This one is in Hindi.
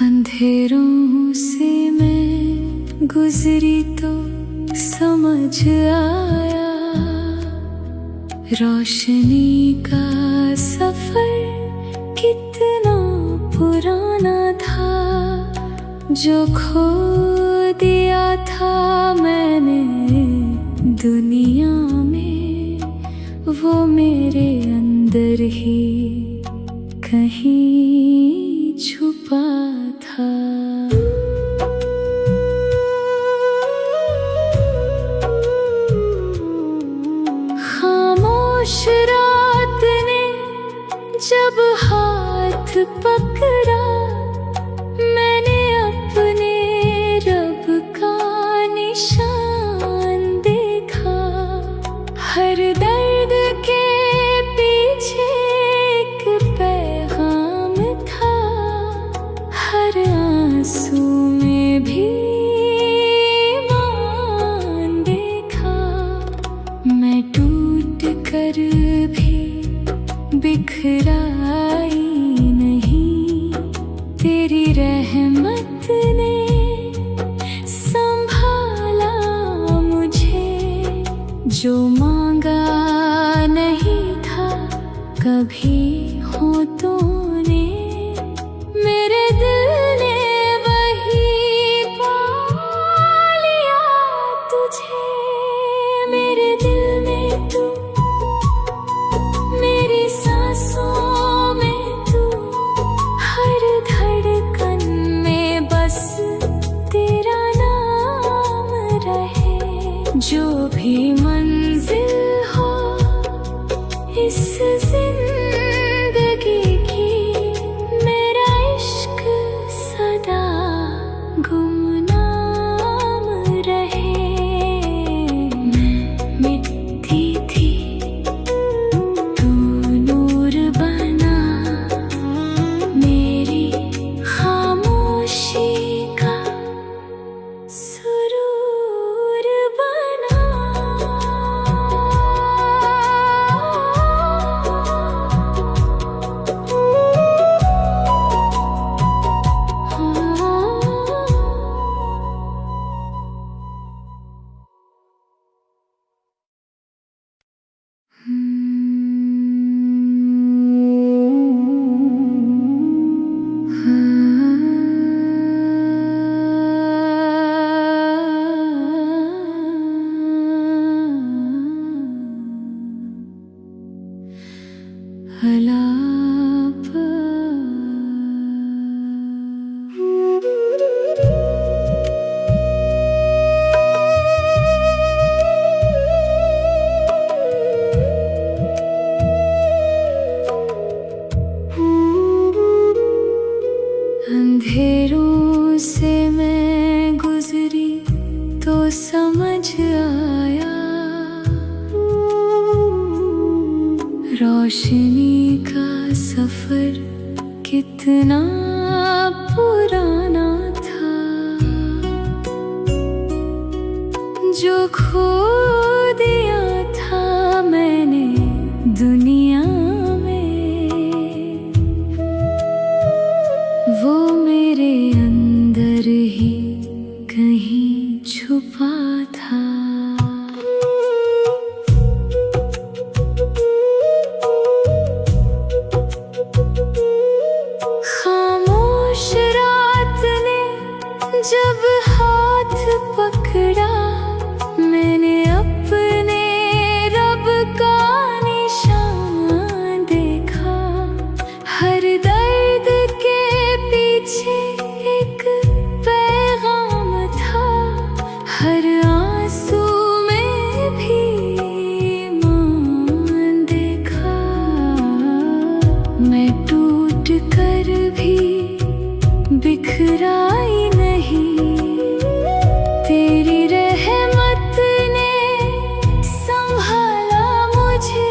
अंधेरों से मैं गुजरी तो समझ आया, रोशनी का सफर कितना पुराना था। जो खो दिया था मैंने दुनिया में, वो मेरे अंदर ही कहीं छुपा था। खामोश रात ने जब हाथ पकड़ा, मैंने अपने रब का निशान देखा। हर दर्द के पीछे एक पैगाम था, हर आंसू में भी ईमान देखा। मैं टूट कर भी बिखराई नहीं, तेरी रहमत ने संभाला मुझे। जो मांगा नहीं था कभी होठों ने, मेरे दिल ने वही पा लिया तुझे। मेरे दिल में तू, मेरी सांसों में तू, हर धड़कन में बस तेरा नाम रहे। जो भी मंजिल हो इस जिंदगी की, मेरा इश्क सदा गुमनाम रहे। मैं मिट्टी थी, तू नूर बना, मेरी खामोशी का सुरूर बना। अंधेरों से मैं गुजरी तो समझ आया, रोशनी का सफर कितना पुराना था। जो खो दिया था मैंने दुनिया में, वो मेरे अंदर ही कहीं छुपा था। खामोश रात ने जब हाथ पकड़ा, मैंने अपने रब का निशान देखा। हर दर्द के पीछे एक पैगाम था, हर आंसू में भी ईमान देखा। मैं टूट कर भी बिखराई नहीं, तेरी रहमत ने संभाला मुझे।